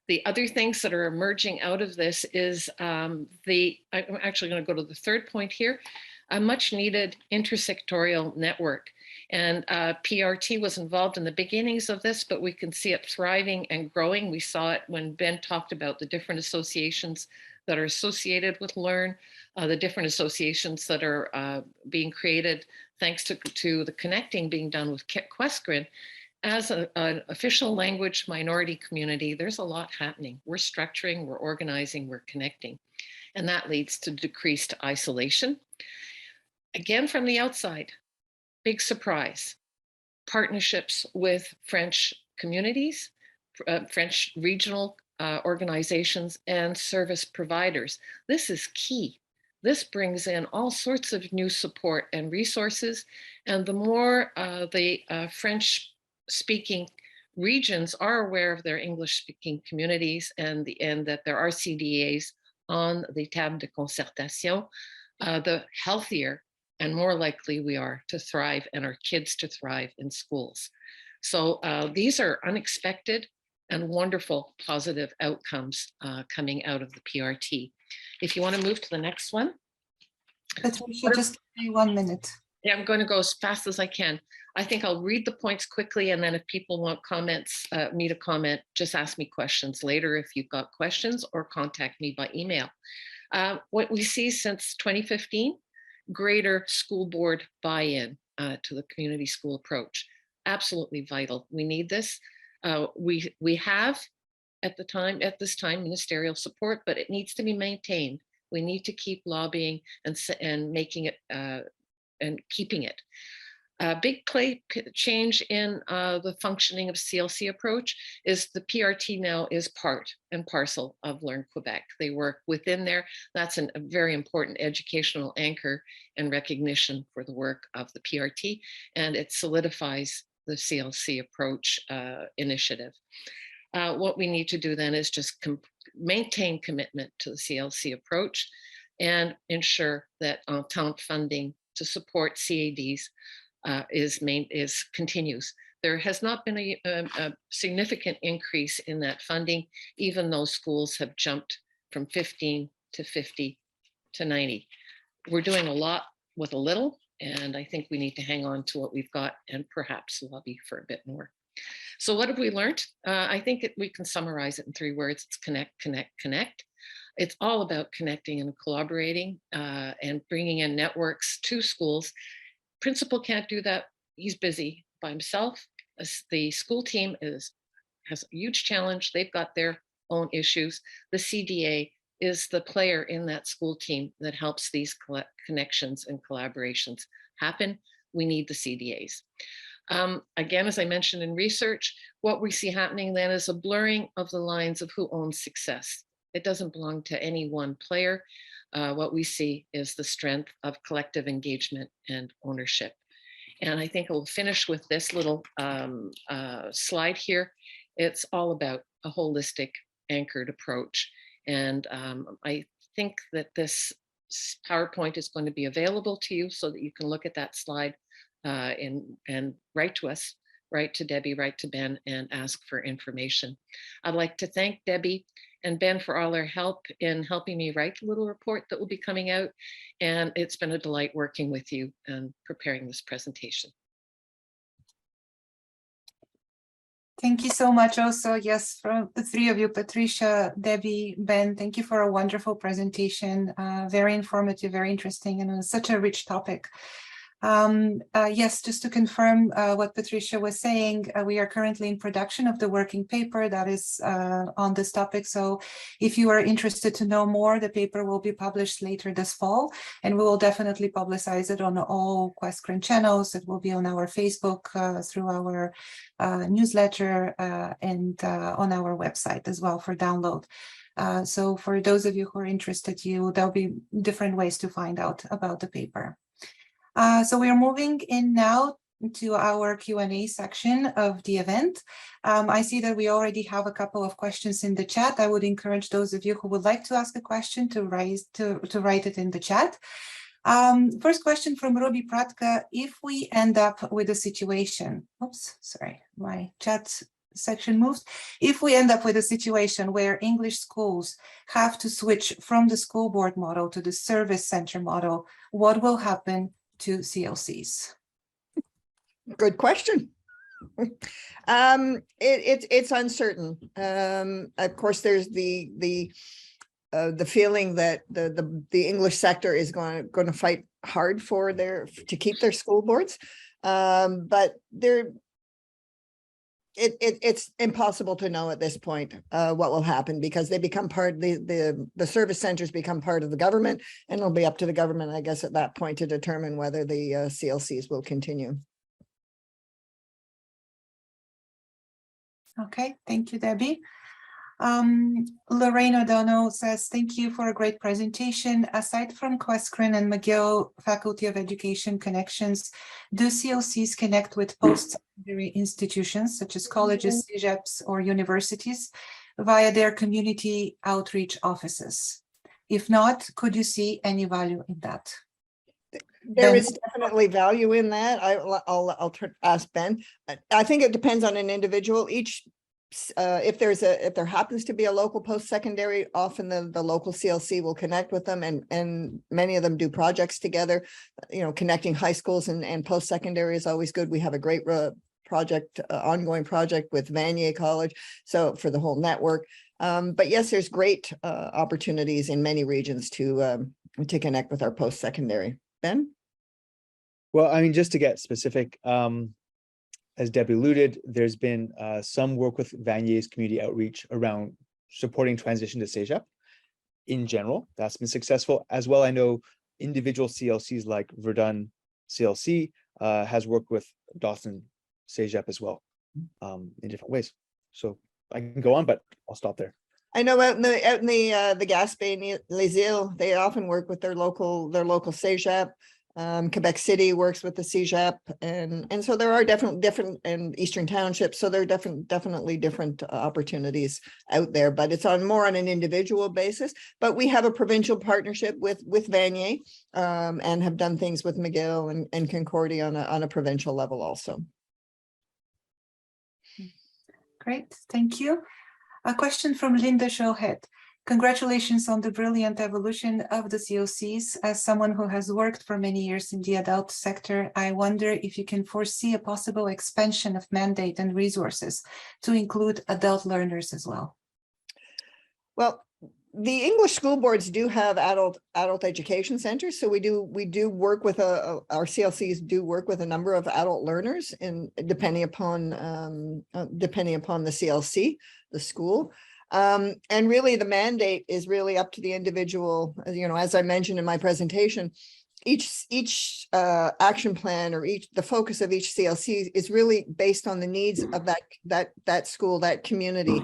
The other things that are emerging out of this is I'm actually going to go to the third point here, a much needed intersectorial network. And PRT was involved in the beginnings of this, but we can see it thriving and growing. We saw it when Ben talked about the different associations that are associated with LEARN, the different associations that are being created thanks to the connecting being done with QUESCREN. As an official language minority community, there's a lot happening. We're structuring, we're organizing, we're connecting. And that leads to decreased isolation. Again, from the outside, big surprise. Partnerships with French communities, French regional organizations and service providers. This is key. this brings in all sorts of new support and resources. And the more the French-speaking regions are aware of their English-speaking communities and that there are CDAs on the table de concertation, the healthier and more likely we are to thrive and our kids to thrive in schools. So these are unexpected and wonderful positive outcomes coming out of the PRT. If you want to move to the next one. Patricia, just give me 1 minute. Yeah, I'm going to go as fast as I can. I think I'll read the points quickly, and then if people want comments, me to comment, just ask me questions later if you've got questions, or contact me by email. What we see since 2015, greater school board buy-in to the community school approach. Absolutely vital. We need this. We have at this time ministerial support, but it needs to be maintained. We need to keep lobbying and making it and keeping it. A big change in the functioning of CLC approach is the PRT now is part and parcel of Learn Quebec. They work within there. That's a very important educational anchor and recognition for the work of the PRT, and it solidifies the CLC approach initiative. What we need to do then is just maintain commitment to the CLC approach and ensure that entente funding to support CADs continues. There has not been a significant increase in that funding, even though schools have jumped from 15 to 50 to 90. We're doing a lot with a little, and I think we need to hang on to what we've got and perhaps lobby for a bit more. So what have we learned? I think we can summarize it in 3 words. It's connect, connect, connect. It's all about connecting and collaborating and bringing in networks to schools. Principal can't do that. He's busy by himself. The school team has a huge challenge. They've got their own issues. The CDA is the player in that school team that helps these connections and collaborations happen. We need the CDAs. Again, as I mentioned in research, what we see happening then is a blurring of the lines of who owns success. It doesn't belong to any one player. What we see is the strength of collective engagement and ownership. And I think I'll finish with this little slide here. It's all about a holistic anchored approach. And I think that this PowerPoint is going to be available to you so that you can look at that slide and write to us, write to Debbie, write to Ben, and ask for information. I'd like to thank Debbie and Ben for all their help in helping me write the little report that will be coming out. And it's been a delight working with you and preparing this presentation. Thank you so much also. Yes, from the 3 of you, Patricia, Debbie, Ben, thank you for a wonderful presentation. Very informative, very interesting, and such a rich topic. Yes, just to confirm what Patricia was saying, we are currently in production of the working paper that is on this topic. So if you are interested to know more, the paper will be published later this fall, and we will definitely publicize it on all QUESCREN channels. It will be on our Facebook, through our newsletter, and on our website as well for download. So for those of you who are interested, there'll be different ways to find out about the paper. So we are moving in now to our Q&A section of the event. I see that we already have a couple of questions in the chat. I would encourage those of you who would like to ask a question to write it in the chat. First question from Ruby Pratka. If we end up with a situation, oops, sorry, my chat section moved. If we end up with a situation where English schools have to switch from the school board model to the service center model, what will happen to CLCs? Good question. It's uncertain. Of course, there's the feeling that the English sector is going to fight hard to keep their school boards, but it's impossible to know at this point what will happen, because they become part, the service centers become part of the government, and it'll be up to the government, I guess, at that point to determine whether the CLCs will continue. Okay, thank you, Debbie. Lorraine O'Donnell says, thank you for a great presentation. Aside from QUESCREN and McGill Faculty of Education connections, do CLCs connect with post-secondary institutions such as colleges, CEGEPs, or universities via their community outreach offices? If not, could you see any value in that? There Ben? is definitely value in that. I'll ask Ben. I think it depends on an individual. Each if there happens to be a local post-secondary, often the local CLC will connect with them, and many of them do projects together. You know, connecting high schools and post-secondary is always good. We have a great project, ongoing project with Vanier College, so for the whole network. But yes, there's great opportunities in many regions to connect with our post-secondary. Ben? Well, I mean, just to get specific, as Debbie alluded, there's been some work with Vanier's community outreach around supporting transition to CEGEP in general. That's been successful. As well, I know individual CLCs like Verdun CLC has worked with Dawson CEGEP as well in different ways. So I can go on, but I'll stop there. I know out in the Gaspé, Les Îles, they often work with their local CEGEP. Quebec City works with the CEGEP, and so there are different and Eastern Townships. So there are definitely different opportunities out there, but it's more on an individual basis. But we have a provincial partnership with Vanier, and have done things with McGill and Concordia on a provincial level also. Great, thank you. A question from Linda Showhead. Congratulations on the brilliant evolution of the CLCs. As someone who has worked for many years in the adult sector, I wonder if you can foresee a possible expansion of mandate and resources to include adult learners as well. Well, the English school boards do have adult education centers, so we do work with our CLCs do work with a number of adult learners, and depending upon the CLC, the school. And really the mandate is really up to the individual. You know, as I mentioned in my presentation, each action plan or the focus of each CLC is really based on the needs of that school, that community.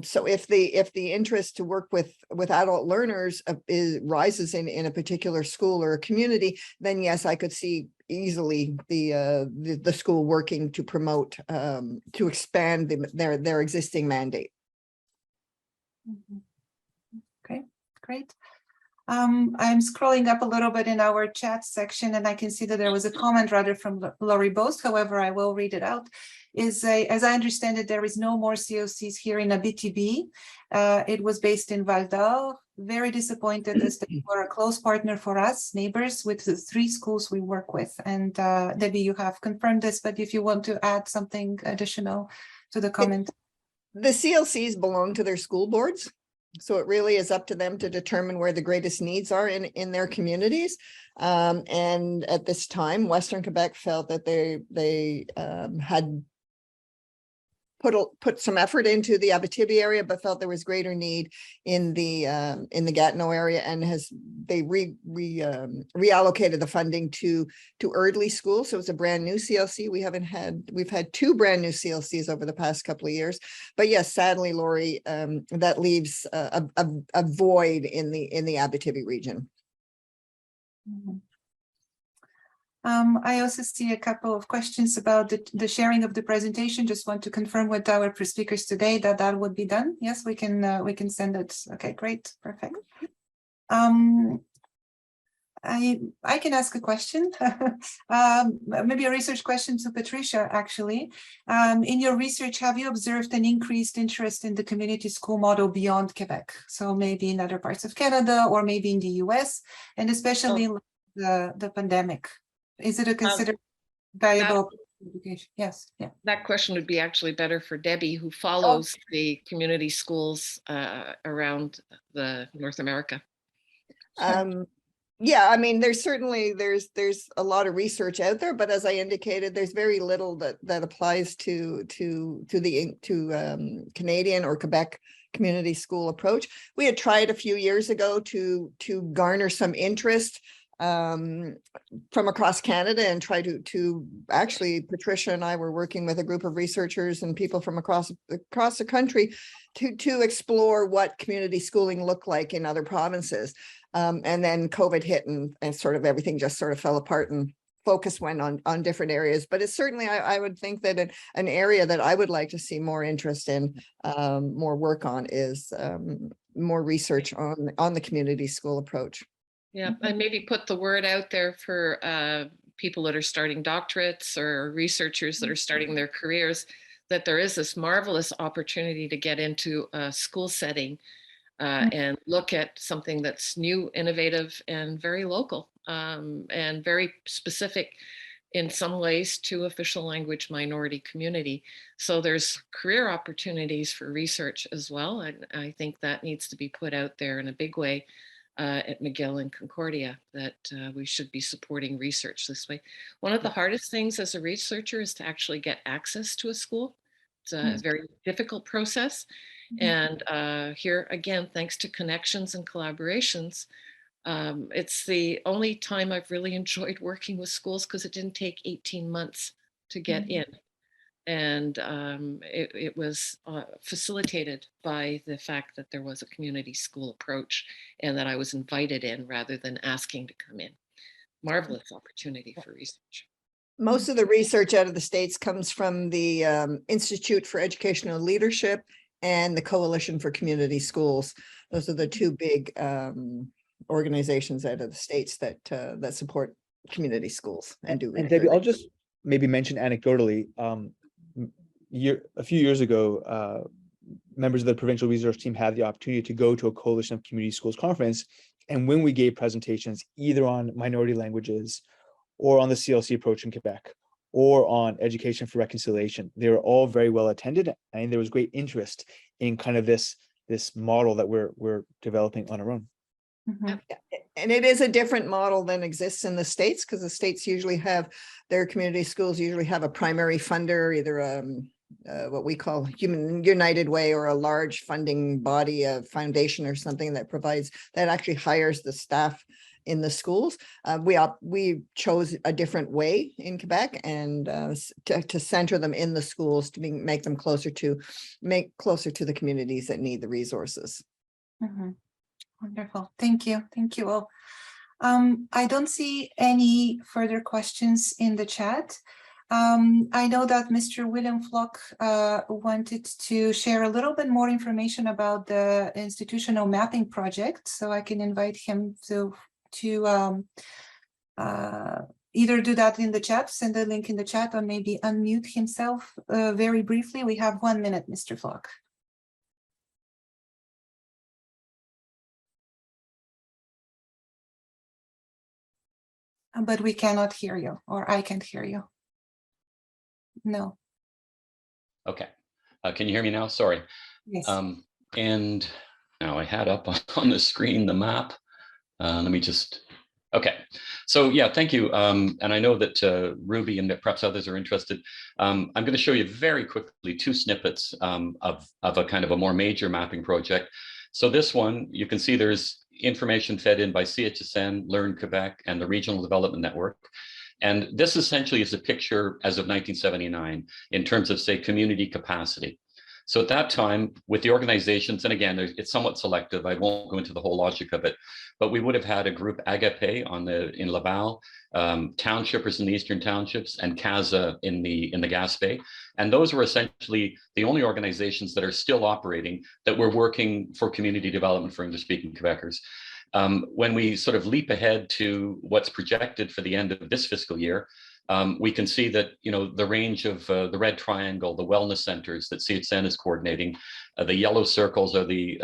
So if the interest to work with adult learners rises in a particular school or a community, then yes, I could see easily the school working to promote to expand their existing mandate. Okay, great. I'm scrolling up a little bit in our chat section, and I can see that there was a comment rather from Laurie Bost. However, I will read it out. As I understand it, there is no more CLCs here in Abitibi. It was based in Val d'Or. Very disappointed as they were a close partner for us, neighbors, with the 3 schools we work with. And Debbie, you have confirmed this, but if you want to add something additional to the comment. The CLCs belong to their school boards, so it really is up to them to determine where the greatest needs are in their communities. And at this time, Western Quebec felt that they had put some effort into the Abitibi area, but felt there was greater need in the Gatineau area, and they reallocated the funding to Erdley School. So it's a brand new CLC. We've had 2 brand new CLCs over the past couple of years, but yes, sadly, Laurie, that leaves a void in the Abitibi region. Mm-hmm. I also see a couple of questions about the sharing of the presentation. Just want to confirm with our speakers today that would be done. Yes, we can send it. Okay, great, perfect. I can ask a question, maybe a research question to Patricia, actually. In your research, have you observed an increased interest in the community school model beyond Quebec? So maybe in other parts of Canada or maybe in the US, and especially in the pandemic. Is it a considered valuable education? Yes, yeah. That question would be actually better for Debbie, who follows the community schools around North America. Sure. Yeah, I mean, there's a lot of research out there, but as I indicated, there's very little that applies to Canadian or Quebec community school approach. We had tried a few years ago to garner some interest from across Canada and try to actually, Patricia and I were working with a group of researchers and people from across the country to explore what community schooling looked like in other provinces. And then COVID hit and sort of everything just sort of fell apart and focus went on different areas. But it's certainly, I would think that an area that I would like to see more interest in, more work on is more research on the community school approach. Yeah, and maybe put the word out there for people that are starting doctorates or researchers that are starting their careers, that there is this marvelous opportunity to get into a school setting and look at something that's new, innovative, and very local, and very specific in some ways to official language minority community. So there's career opportunities for research as well. And I think that needs to be put out there in a big way at McGill and Concordia, that we should be supporting research this way. One of the hardest things as a researcher is to actually get access to a school. It's a very difficult process. And here again, thanks to connections and collaborations, it's the only time I've really enjoyed working with schools, because it didn't take 18 months to get in. And it was facilitated by the fact that there was a community school approach and that I was invited in rather than asking to come in. Marvelous opportunity for research. Most of the research out of the States comes from the Institute for Educational Leadership and the Coalition for Community Schools. Those are the two big organizations out of the States that support community schools and do. And Debbie, I'll just maybe mention anecdotally, a few years ago, members of the provincial research team had the opportunity to go to a Coalition of Community Schools conference. And when we gave presentations either on minority languages or on the CLC approach in Quebec or on education for reconciliation, they were all very well attended. And there was great interest in kind of this model that we're developing on our own. And it is a different model than exists in the States, because the States usually have, their community schools usually have a primary funder, either what we call Human United Way or a large funding body, a foundation or something that actually hires the staff in the schools. We chose a different way in Quebec, and to center them in the schools, to make them closer to the communities that need the resources. Wonderful. Thank you. Thank you all. I don't see any further questions in the chat. I know that Mr. William Flock wanted to share a little bit more information about the institutional mapping project, so I can invite him to either do that in the chat, send a link in the chat, or maybe unmute himself very briefly. We have 1 minute, Mr. Flock. But we cannot hear you, or I can't hear you. No. Okay. Can you hear me now? Sorry. Yes. And now I had up on the screen the map. Let me just, okay. So yeah, thank you. And I know that Ruby and perhaps others are interested. I'm going to show you very quickly 2 snippets of a kind of a more major mapping project. So this one, you can see there's information fed in by CHSN, Learn Quebec, and the Regional Development Network. And this essentially is a picture as of 1979 in terms of, say, community capacity. So at that time, with the organizations, and again, it's somewhat selective, I won't go into the whole logic of it, but we would have had a group Agape in Laval, townshippers in the Eastern Townships, and CASA in the Gaspé. And those were essentially the only organizations that are still operating that were working for community development for English-speaking Quebecers. When we sort of leap ahead to what's projected for the end of this fiscal year, we can see that, you know, the range of the red triangle, the wellness centers that CHSN is coordinating, the yellow circles are the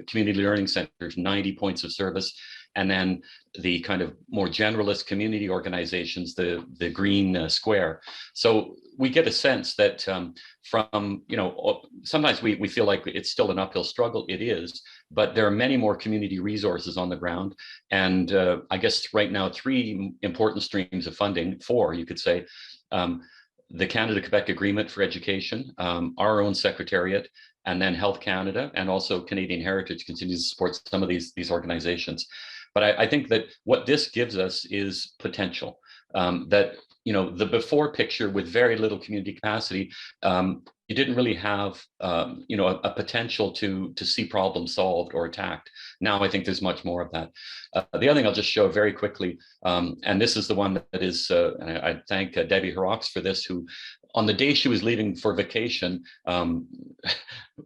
community learning centers, 90 points of service, and then the kind of more generalist community organizations, the green square. So we get a sense that from, you know, sometimes we feel like it's still an uphill struggle. It is, but there are many more community resources on the ground. And I guess right now, 3 important streams of funding, 4, you could say, the Canada-Quebec Agreement for Education, our own Secrétariat, and then Health Canada, and also Canadian Heritage continues to support some of these organizations. But I think that what this gives us is potential. That, you know, the before picture with very little community capacity, you didn't really have, you know, a potential to see problems solved or attacked. Now I think there's much more of that. The other thing I'll just show very quickly, and this is the one that is, and I thank Debbie Horrocks for this, who on the day she was leaving for vacation,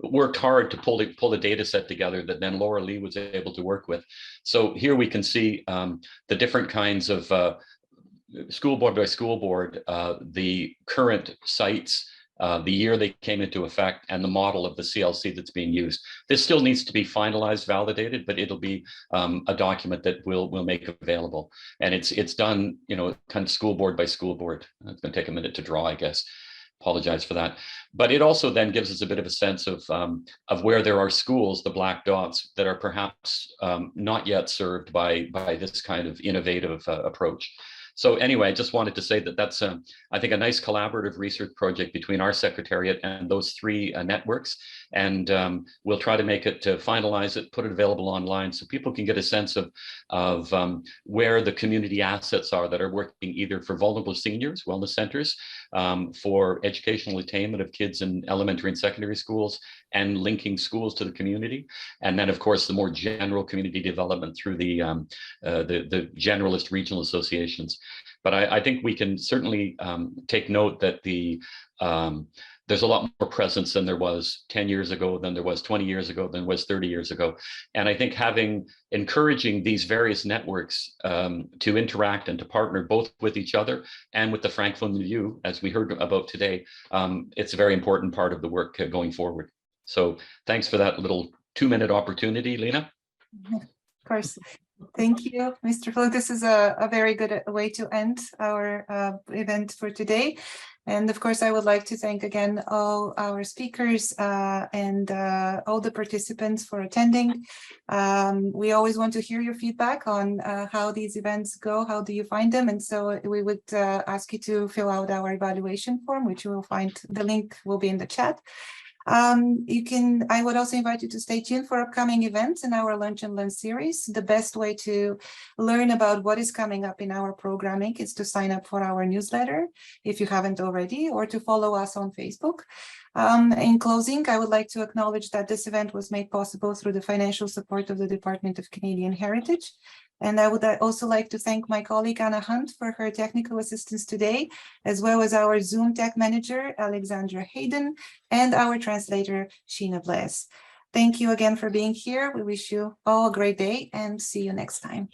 worked hard to pull the data set together that then Laura Lee was able to work with. So here we can see the different kinds of school board by school board, the current sites, the year they came into effect, and the model of the CLC that's being used. This still needs to be finalized, validated, but it'll be a document that we'll make available. And it's done, you know, kind of school board by school board. It's going to take a minute to draw, I guess. Apologize for that. But it also then gives us a bit of a sense of where there are schools, the black dots, that are perhaps not yet served by this kind of innovative approach. So anyway, I just wanted to say that that's, I think, a nice collaborative research project between our Secretariat and those three networks. And we'll try to make it, finalize it, put it available online so people can get a sense of where the community assets are that are working either for vulnerable seniors, wellness centers, for educational attainment of kids in elementary and secondary schools, and linking schools to the community. And then, of course, the more general community development through the generalist regional associations. But I think we can certainly take note that there's a lot more presence than there was 10 years ago, than there was 20 years ago, than was 30 years ago. And I think encouraging these various networks to interact and to partner both with each other and with the Francophone milieu, as we heard about today, it's a very important part of the work going forward. So thanks for that little 2-minute opportunity, Lena. Of course. Thank you, Mr. Flo. This is a very good way to end our event for today. And of course, I would like to thank again all our speakers and all the participants for attending. We always want to hear your feedback on how these events go. How do you find them? And so we would ask you to fill out our evaluation form, which you will find, the link will be in the chat. I would also invite you to stay tuned for upcoming events in our Lunch and Learn series. The best way to learn about what is coming up in our programming is to sign up for our newsletter if you haven't already, or to follow us on Facebook. In closing, I would like to acknowledge that this event was made possible through the financial support of the Department of Canadian Heritage. And I would also like to thank my colleague Anna Hunt for her technical assistance today, as well as our Zoom tech manager, Alexandra Hayden, and our translator, Sheena Bless. Thank you again for being here. We wish you all a great day and see you next time.